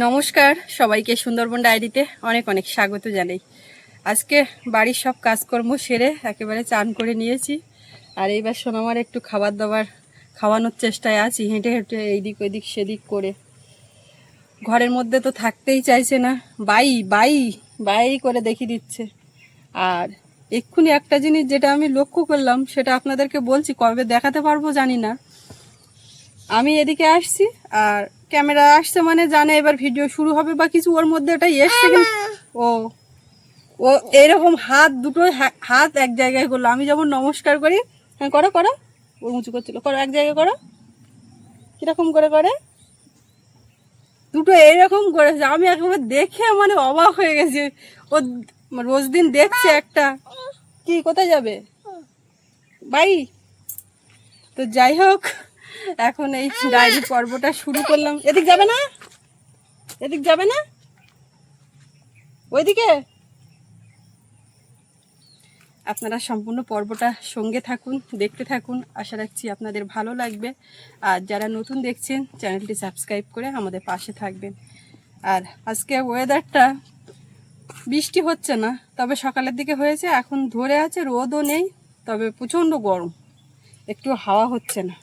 নমস্কার সবাইকে সুন্দরবন ডায়েরিতে অনেক অনেক স্বাগত জানাই। আজকে বাড়ির সব কাজকর্ম সেরে একেবারে চান করে নিয়েছি, আর এইবার সোনামার একটু খাবার দাবার খাওয়ানোর চেষ্টায় আছি, হেঁটে হেঁটে এইদিক ওইদিক সেদিক করে। ঘরের মধ্যে তো থাকতেই চাইছে না, বাই বাই বাই করে দেখিয়ে দিচ্ছে। আর এক্ষুনি একটা জিনিস যেটা আমি লক্ষ্য করলাম সেটা আপনাদেরকে বলছি, কবে দেখাতে পারবো জানি না। আমি এদিকে আসছি আর ক্যামেরা আসছে মানে জানে এবার ভিডিও শুরু হবে বা কিছু, ওর মধ্যে এটা এসছে কিন্তু ও ও এরকম হাত দুটো হাত এক জায়গায় করলো। আমি যেমন নমস্কার করি, হ্যাঁ করো করো, ও উঁচু করছিল, করো এক জায়গায় করো, কিরকম করে করে দুটো এইরকম করেছে। আমি একেবারে দেখে মানে অবাক হয়ে গেছি। ও রোজ দিন দেখছে একটা, কি কোথায় যাবে বাই। তো যাই হোক, এখন এই ডায়েরি পর্বটা শুরু করলাম। এদিক যাবে না, এদিক যাবে না, ওইদিকে। আপনারা সম্পূর্ণ পর্বটা সঙ্গে থাকুন, দেখতে থাকুন, আশা রাখছি আপনাদের ভালো লাগবে। আর যারা নতুন দেখছেন চ্যানেলটি সাবস্ক্রাইব করে আমাদের পাশে থাকবেন। আর আজকে ওয়েদারটা বৃষ্টি হচ্ছে না, তবে সকালের দিকে হয়েছে, এখন ধরে আছে, রোদও নেই, তবে প্রচণ্ড গরম, একটু হাওয়া হচ্ছে না।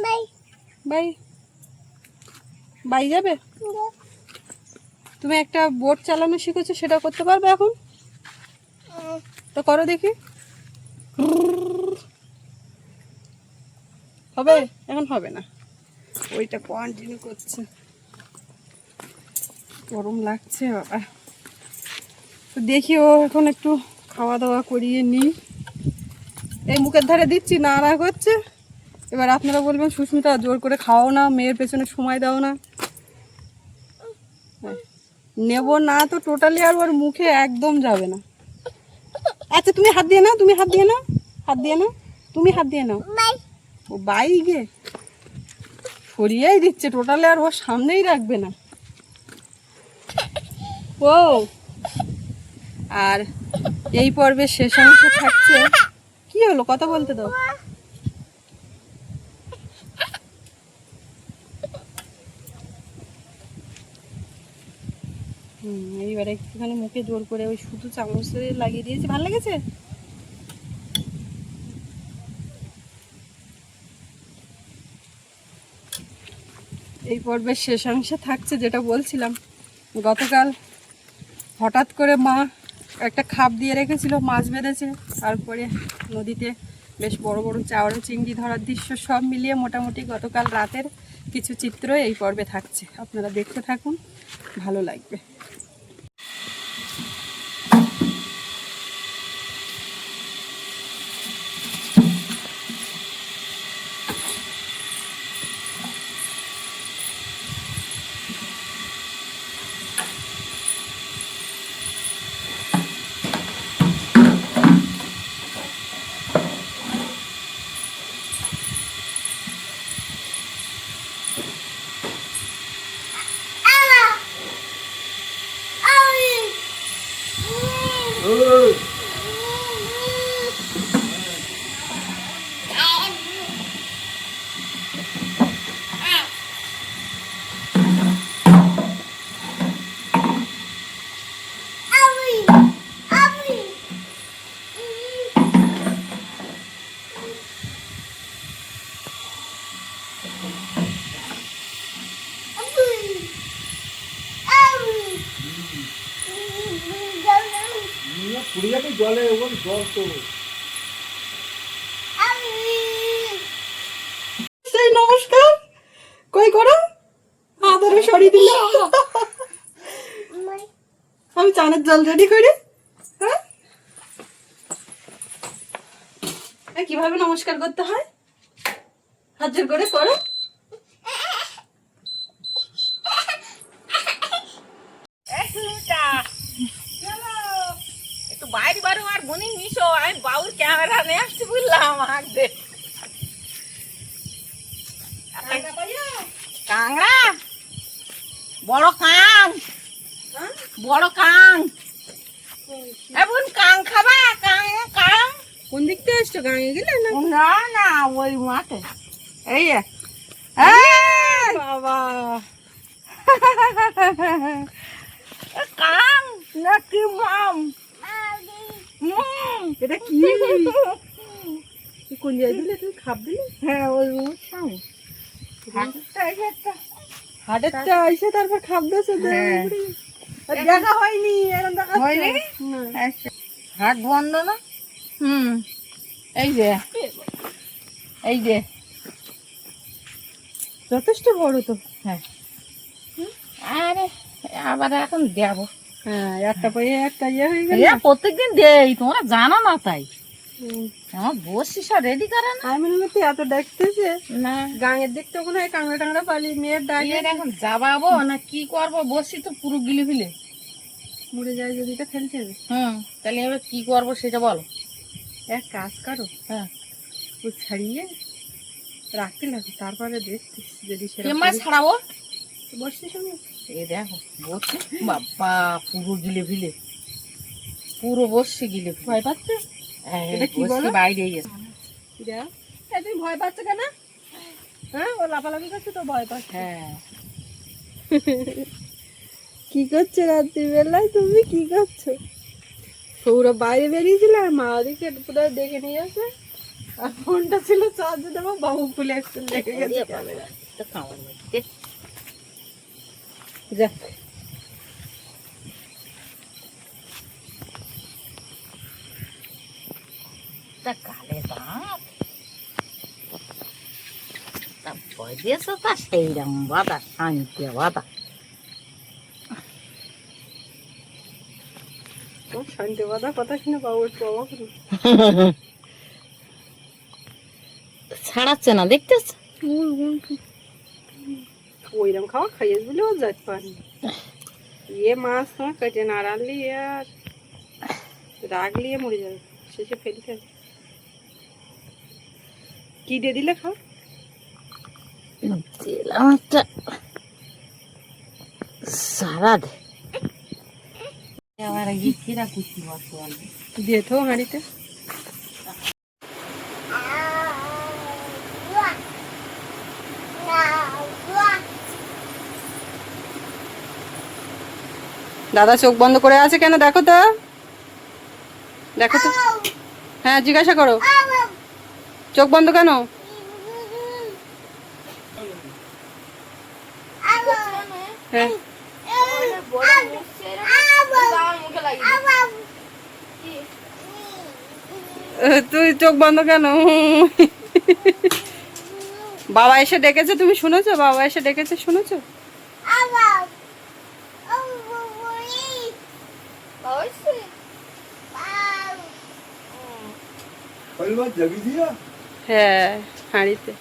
বাই বাই বাই যাবে। তুমি একটা বোট চালানো শিখেছো, সেটা করতে পারবে এখন? তো করো দেখি। হবে? এখন হবে না, ওইটা কন্টিনিউ করছে। গরম লাগছে বাবা। তো দেখি, ও এখন একটু খাওয়া দাওয়া করিয়ে নিই। এই মুখের ধারে দিচ্ছি, না না করছে। এবার আপনারা বলবেন সুস্মিতা জোর করে খাওয়াও না, মেয়ের পেছনে সময় দাও না। নেব না তো টোটালি আর ওর মুখে একদম যাবে না। আচ্ছা তুমি হাত দিয়ে নাও, তুমি হাত দিয়ে নাও, হাত দিয়ে নাও, তুমি হাত দিয়ে নাও। ও বাই গে সরিয়েই দিচ্ছে, টোটালি আর ওর সামনেই রাখবে না ও। আর এই পর্বের শেষ অংশ থাকছে, কি হলো কথা বলতে দাও। এইবারে একটুখানি মুখে জোর করে ওই শুধু চামচে লাগিয়ে দিয়েছি, ভালো লেগেছে। এই পর্বের শেষাংশে থাকছে যেটা বলছিলাম, গতকাল হঠাৎ করে মা একটা খাপ দিয়ে রেখেছিল, মাছ বেঁধেছে, তারপরে নদীতে বেশ বড় বড় চাওড়া চিংড়ি ধরার দৃশ্য সব মিলিয়ে মোটামুটি গতকাল রাতের কিছু চিত্র এই পর্বে থাকছে। আপনারা দেখতে থাকুন, ভালো লাগবে। জলে জল তো নমস্কার কই করো, আদরে সরিয়ে দিল। আমি চানের জল রেডি করি। হ্যাঁ, কিভাবে নমস্কার করতে হয়, হাত জোর করে করো। একটু বাইরে বারো আর মনে মিশো, আমি বাবুর ক্যামেরা নিয়ে আসছি বললাম। কাংড়া বড় কাং, বড় কাং, এখন কাং খাবা? কাং কাং কোন দিক থেকে এসছো, গাঁয়ে গেলে না? না না ওই মাঠে। এই বাবা কাম নাকি মাম এটা কি কোন জায়গায় দিলে তুই খাপ দিলি? হ্যাঁ ওই সাম হাটেরটা এসে তারপর খাপ দিয়েছে হ্যাঁ। দেখা হয়নি এরকম দেখা হয়নি? আচ্ছা হাট বন্ধ না এই যে এই যে যথেষ্ট বড় তো। হ্যাঁ আরে আবার এখন দেবো হ্যাঁ একটা পরে একটা ইয়ে হয়ে গেল। প্রত্যেকদিন দেই তোমরা জানো না তাই আমার বসি সব রেডি করে না আমি মনে করছি এত দেখতেছে না গাঙের দিক তো মনে হয় কাংড়া টাংড়া পালি মেয়ের ডাকে এর এখন যাবাবো না কি করবো বসি তো পুরো গিলে ফিলে মরে যায় যদি তো ফেলতে হবে। তাহলে এবার কি করবো সেটা বলো এক কাজ করো, হ্যাঁ ও ছাড়িয়ে রাখতে লাগবে তারপরে দেখছিস যদি কে সেরকম মাছ ছাড়াবো বসছিস আমি এই দেখো বসি বাবা পুরো গিলে ফিলে পুরো বসছি গিলে ফিলে ভয় পাচ্ছে এটা কি বলো বাইরে গেছে দেখ তুমি ভয় পাচ্ছ কেন? হ্যাঁ ও লাফালাফি করছে তো ভয় পাচ্ছে। হ্যাঁ কি করছো রাত্রিবেলায় তুমি কি করছো? সৌরভ বাইরে বেরিয়েছিল আর মা ওদিকে পুরো দেখে নিয়ে আসে আর ফোনটা ছিল চার্জে দেবো বাবু খুলে একটু লেগে গেছে ক্যামেরা। তো খাওয়ার মধ্যে যাক তা কালে দাঁত তা ভয় দিয়েছে তা সেইরকম বাধা শান্তি বাধা তোর শান্তি বাধা কথা শুনে বাবু একটু অবাক হলো। ছাড়াচ্ছে না দেখতেছ ওইরকম খাওয়া খাইয়েছ বলে ও যাইতে পারেনি। ইয়ে মাছ তোমার কেটে না রাখলি আর রাখলি মরে যাবে শেষে ফেলতে হবে। কি দিয়ে দিলে খাও? দিলাম একটা সারাদ আবার কিরা কুচি বসো দিয়ে তো হাঁড়িতে দাদা চোখ বন্ধ করে আছে কেন দেখো তো, দেখো তো। হ্যাঁ জিজ্ঞাসা করো চোখ বন্ধ কেন? হ্যাঁ তুই চোখ বন্ধ কেন? বাবা এসে ডেকেছে তুমি শুনেছো? বাবা এসে ডেকেছে শুনেছো? হ্যাঁ হাঁড়িতে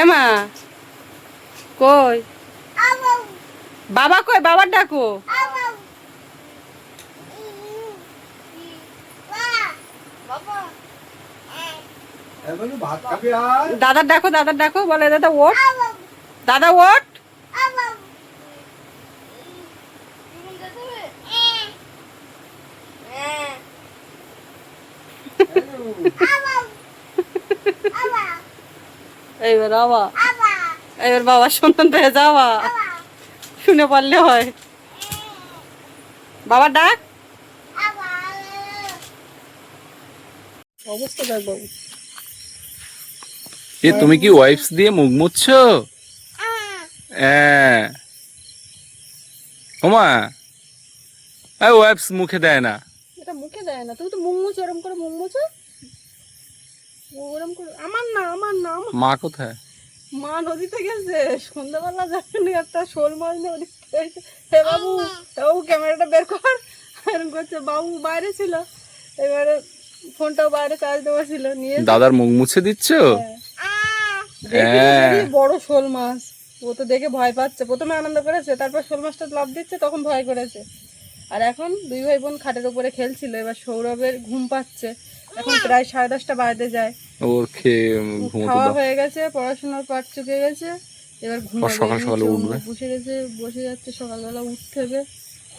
এমা কই বাবা কই বাবার ডাকো দাদার ডাকো দাদার ডাকো বলে দাদা ওঠ দাদা ওঠ এইবার বাবা এবার বাবা সন্তান পেয়ে যাওয়া শুনে পারলে হয় বাবা ডাক অবস্থা দেখ বাবু এ তুমি কি ওয়াইপস দিয়ে মুখ মুছছো? হ্যাঁ ওমা ওয়াইপস মুখে দেয় না। এটা মুখে দেয় না তুমি তো মুখ মুছো ওরম করে মুখ মুছো ওরম করে আমার না মা কোথায়? মা নদীতে গেছে সন্ধ্যাবেলা যখন একটা শোল মাছ নিয়ে ওদিক থেকে এসে, হে বাবু বাবু ক্যামেরাটা বের কর এরকম করছে। বাবু বাইরে ছিল এবারে ফোনটাও বাইরে চার্জ দেওয়া ছিল নিয়ে দাদার মুখ মুছে দিচ্ছ? দেখি বড় শোল মাছ ও তো দেখে ভয় পাচ্ছে প্রথমে আনন্দ করেছে তারপর শোল মাছটা লাফ দিচ্ছে তখন ভয় করেছে আর এখন দুই ভাই বোন খাটের উপরে খেলছিল এবার সৌরভের ঘুম পাচ্ছে এখন প্রায় 10:30 বাজতে যায় ওর খেয়ে ঘুমোতে খাওয়া দাও। হয়ে গেছে পড়াশোনার পাট চুকে গেছে এবার আর সকাল সকালে উঠবে। বসে গেছে বসে যাচ্ছে সকালবেলা উঠতে হবে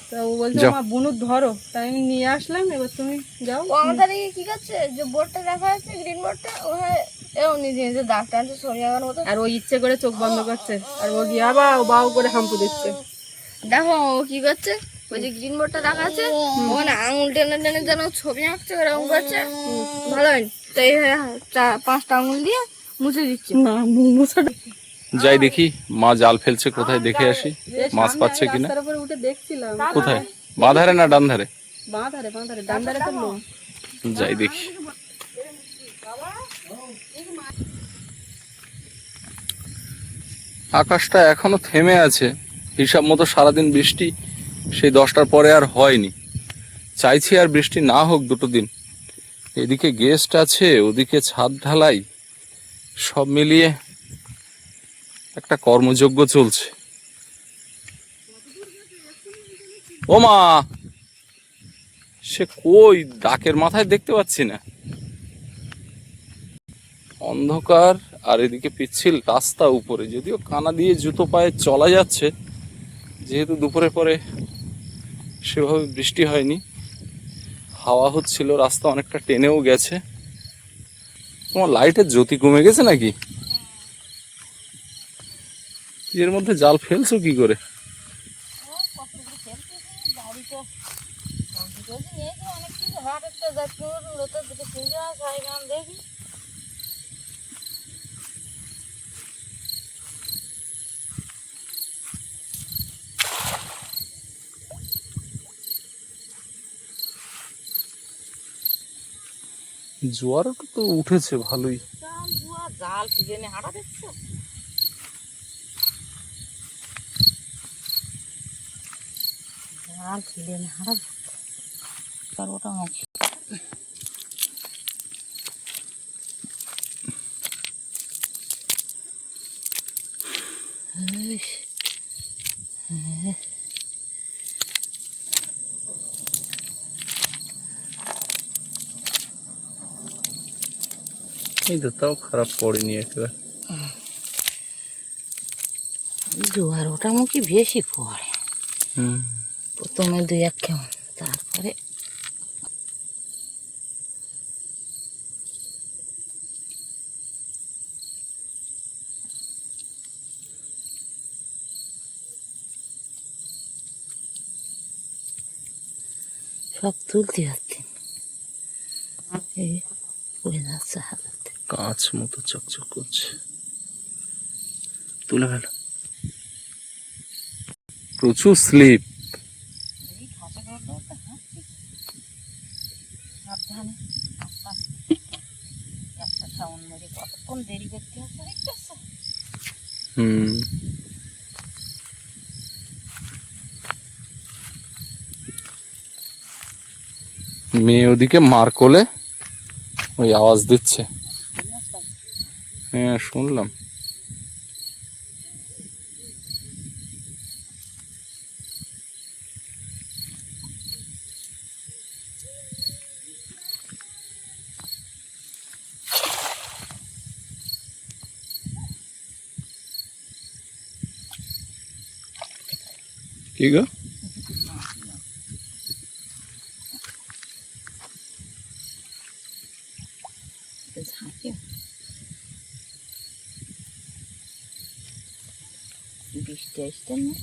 তা ও বলছে যাও। মা বুনুর ধরো তাই আমি নিয়ে আসলাম এবার তুমি যাও আমাদের কি করছে যে বোর্ডটা দেখা যাচ্ছে গ্রিন বোর্ডটা ওখানে এও নিজে নিজে দাগ টানছে সোনিয়াগার মতো। আর ও ইচ্ছে করে চোখ বন্ধ করছে, আর ও গিয়ে আবার বাউ করে হাম্পু দিচ্ছে। দেখো ও কি করছে, ওই যে গ্রিন বোর্ডটা রাখা আছে ওখানে আঙুল টেনে টেনে যেন ছবি আঁকছে ওরকম করছে। ভালো হয়নি তো, এই 5টা আঙুল দিয়ে মুছে দিচ্ছে। না মুছাটা যাই দেখি মা জাল ফেলছে কোথায়, দেখে আসি মাছ পাচ্ছে কিনা। রাস্তার উপরে উঠে দেখছিলাম। কোথায়, বাঁ ধারে না ডান ধারে? বাঁ ধারে ডান ধারে তো লো। যাই দেখি। আকাশটা এখনো থেমে আছে, হিসাব মতো সারাদিন বৃষ্টি সেই 10টার পরে আর হয়নি। চাইছি আর বৃষ্টি না হোক 2 দিন। এদিকে গেস্ট আছে, ওদিকে ছাদ ঢালাই, সব মিলিয়ে একটা কর্মযজ্ঞ চলছে। ও মা, সে কই, ডাকের মাথায় দেখতে পাচ্ছি না। অন্ধকার, আর এদিকে পিচ্ছিল রাস্তা উপরে, যদিও কানা দিয়ে জুতো পায়ে চলা যাচ্ছে, যেহেতু দুপুরের পরে সেভাবে বৃষ্টি হয়নি, হাওয়া হচ্ছিল, রাস্তা অনেকটা টেনেও গেছে। তোমার লাইটের জ্যোতি কমে গেছে নাকি? এর মধ্যে জাল ফেলছো কি করে? দেখি জোয়ার তো উঠেছে ভালোই। জাল ফিরে নিয়ে হাঁটা দেখছো? জাল ফিরে নিয়ে হাঁটা দেখছো? আর ওটা নাকি এই তো, তাও খারাপ পড়েনি একেবারে। জোয়ার ওটামুখী বেশি পড়ে। হুম, প্রথমে 2-1 কেমন, তারপরে সব তুলতে যাচ্ছে, এই পড়ে যাচ্ছে হাতে। কাঁচ মতো চকচক করছে, তুলে ফেল। প্রচুর স্লিপ। এই ঘাসে ঘাসে একটা হাঁটছি, সাবধানে আস্তে আস্তে, একটা সাউন্ড মেরে কতক্ষণ দেরি করতে হচ্ছে দেখতেছো। হুম, মেয়ে ওদিকে মার কোলে ওই আওয়াজ দিচ্ছে। হ্যাঁ শুনলাম। কি গো? ঝাঁকে বৃষ্টি আসছে না,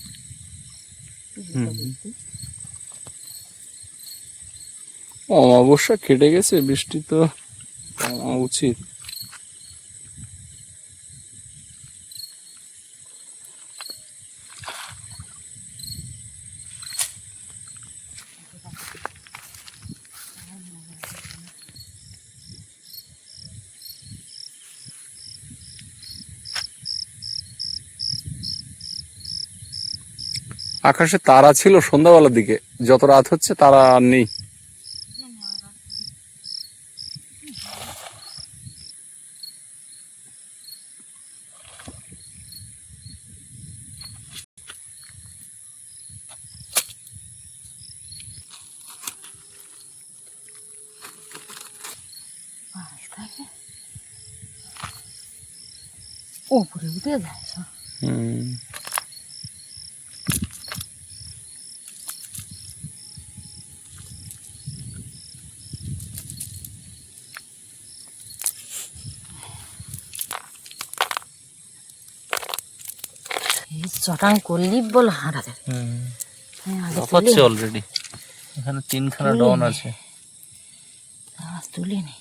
অমাবস্যা কেটে গেছে, বৃষ্টি তো নামা উচিত। আকাশে তারা ছিল সন্ধ্যাবেলার দিকে, যত রাত হচ্ছে তারা আর নেই। উপরে উঠে যায় সব। হুম, এই চটাং করলি বল হাঁটাতে লাফাচ্ছে অলরেডি। এখানে 3খানা ডন আছে, তুলে নি।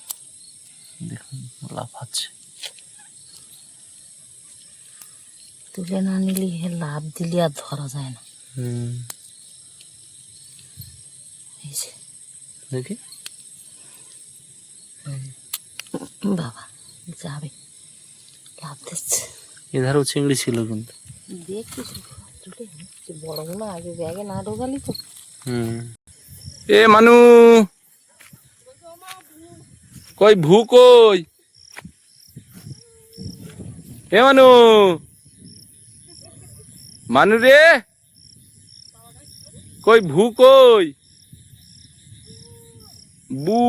দেখুন লাফাচ্ছে। তুলে না নিলে লাভ দিলে আর ধরা যায় না। এই যে দেখি বাবা যাবে, লাভ দিচ্ছে। এধারেও চিংড়ি ছিল কিন্তু। দেখছি তুলে বড়গুলো আগে ব্যাগে না ঢোকালি তো। এ মানু কই ভু কই? এ মানু, মানু রে কই ভু কই? বু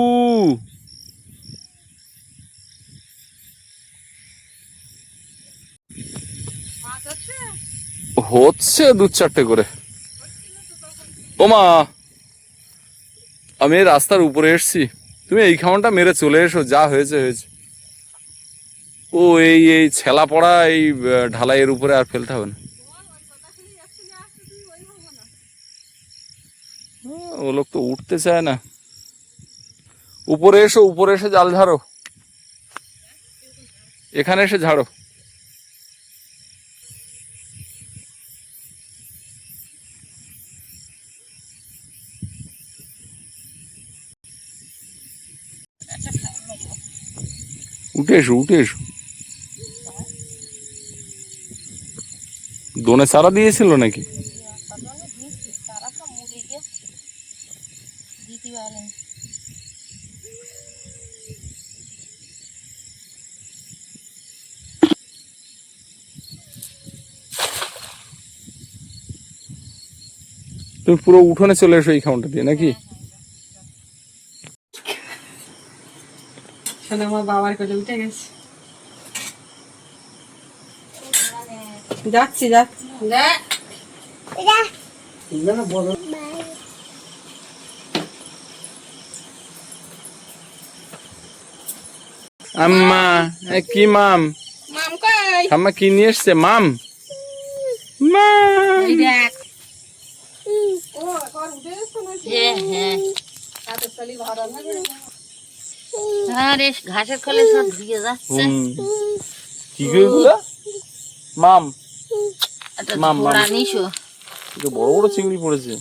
হচ্ছে 2-4টে করে। ওমা, আমি এই রাস্তার উপরে এসছি, তুমি এই খাওয়ানটা মেরে চলে এসো, যা হয়েছে হয়েছে। ও এই এই ছেলা পড়া এই ঢালাইয়ের উপরে আর ফেলতে হবে না। ও লোক তো উঠতে চায় না। উপরে এসো, উপরে এসে জাল ঝাড়ো, এখানে এসে ঝাড়ো। উঠে এসো, উঠে এসো। দোনে চারা দিয়েছিল নাকি? তুমি পুরো উঠোনে চলে এসো এই খাউনটা দিয়ে নাকি? আমার বাবার কোলে উঠে গেছে। যাচ্ছি যাচ্ছি। আম্মা কি মাম? মাম কই? আম্মা কি নিয়ে এসছে? মাম মাম এই দেখ। আরে ঘাসের খোলে সব ঢুকে যাচ্ছে। কি এগুলো? মাম মাম মাম, নিশো এটা বড় বড় চিংড়ি পড়েছে।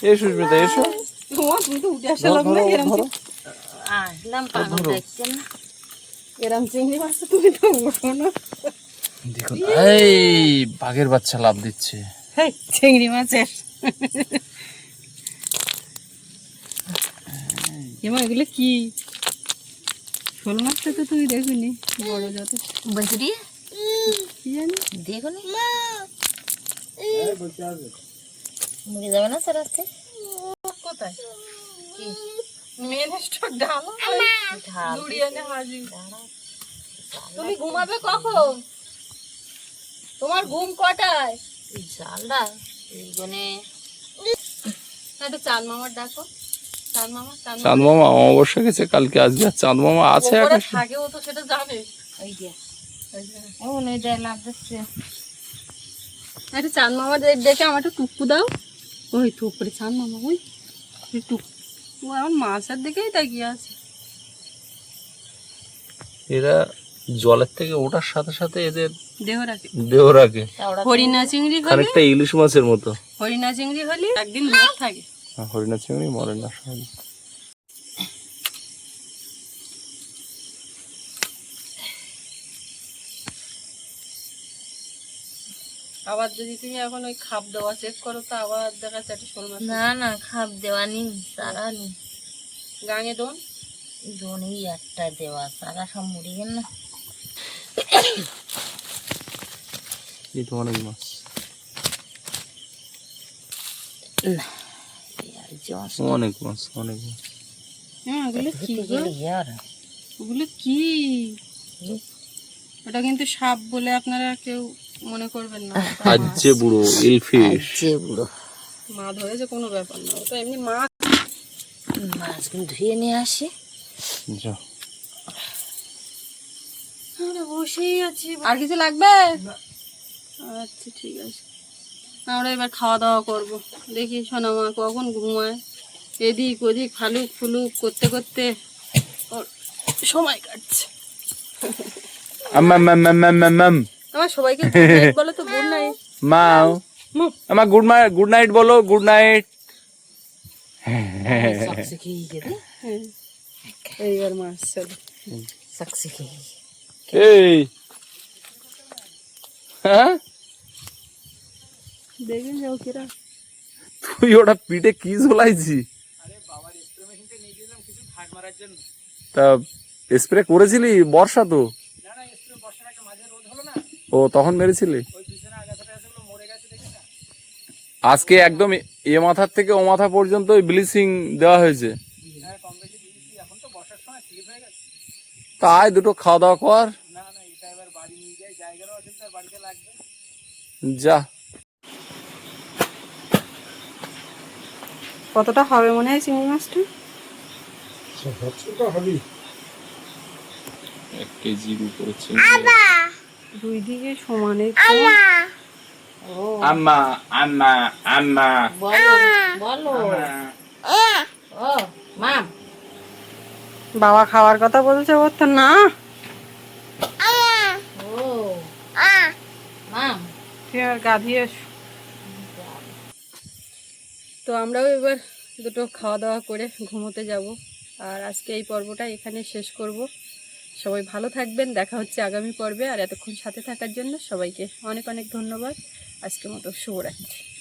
এসো সুস্মিতা এসো। তুমি তো উঠে আসা লোক না, এরম আসলাম পাগল দেখছেন না। এরম চিংড়ি মাছ তো তুমি তো উঠো না। দেখুন এই বাঘের বাচ্চা লাভ দিচ্ছে। হেই, চিংড়ি মাছের এমা এগুলো কি? শোল মাছটা তো তুমি দেখুনি, বড় যত। বসরি কি জানি দেখো নি মুড়ে যাবে না স্যার আছে কোথায় মেন স্টক ঢালো ঝুড়ি এনে হাজির। তুমি ঘুমাবে কখন? তোমার ঘুম কটায়? জালটা এইখানে একটা চাঁদ মামার ডাকো। চাঁদ মামা, চাঁদ মামা অমাবস্যা গেছে কালকে, আজকে আর চাঁদ মামা আছে ওপরে আকাশে। থাকে, ও তো সেটা জানে। ওই যে এমন এটা লাভ দিচ্ছে। একটা চাঁদ মামা দেখে আমার একটু টুকু দাও। ওই তো উপরে চাঁদ মামা, ওই টুক। ও আমার মাছের দিকেই তাকিয়ে আছে। এরা জলের থেকে ওঠার সাথে সাথে এদের দেহ রাখে। দেহ রাখে, হরিণা চিংড়ি হলে, খানিকটা ইলিশ মাছের মতো। হরিণা চিংড়ি হলে একদিন লোক থাকে। হরিণা চিংড়ি মরে না সহজে। আবার যদি তুমি এখন ওই খাপ দেওয়া চেক করো তো আবার দেখা যাচ্ছে একটা শোল মাছ। না না খাপ দেওয়া নি, সারা নি গাঙে দোন দোনেই একটা দেওয়া, সারা সব মুড়ি গেল না। এই তো অনেক মাছ, না আর জস অনেক মাছ, অনেক মাছ। হ্যাঁ, ওগুলো কি গো? গেলে আর ওগুলো কি? ওটা কিন্তু সাপ বলে আপনারা কেউ মনে করবেন না। আজ যে বুড়ো এলফিশ, যে বুড়ো মা ধরেছে কোনো ব্যাপার না, ওটা এমনি মাছ। মাছ ধুয়ে নিয়ে আসি। আমরা বসেই আছি। আর কিছু লাগবে? আচ্ছা ঠিক আছে, আমরা এবার খাওয়া দাওয়া করব। দেখি সোনামা কখন ঘুমায়, এদিক ওদিক ফালুক ফুলুক করতে করতে ওর সময় কাটছে। আমার সবাইকে good night বলো তো, গুড নাইট। মাও আমার গুড নাইট বলো, গুড নাইট। सबसे की ये दे এইবার মাছ চলো। सबसे की এই হ্যাঁ, দেখে যাও কিরা। তুই ওটা পিঠে কি ঝোলাইছি? তা স্প্রে করেছিলি? বর্ষা তো, ও তখন মেরেছিলি। আজকে একদম এ মাথার থেকে ও মাথা পর্যন্ত ব্লিচিং দেওয়া হয়েছে। তাই দুটো খাওয়া দাওয়া কর, যা। কতটা হবে মনে হয় চিংড়ি মাছটা? 1 কেজির উপরে। দুই দিকে সমানে। আম্মা আম্মা আম্মা बोलो बोलो ओ माम বাবা খাওয়ার কথা বলছে, ও তো না। ओ माम তুই আর গাধিয়ে এসো। তো আমরাও এবার দুটো খাওয়া দাওয়া করে ঘুমোতে যাব। আর আজকে এই পর্বটা এখানে শেষ করব। সবাই ভালো থাকবেন, দেখা হচ্ছে আগামী পর্বে। আর এতক্ষণ সাথে থাকার জন্য সবাইকে অনেক অনেক ধন্যবাদ। আজকের মতো শুভরাত্রি।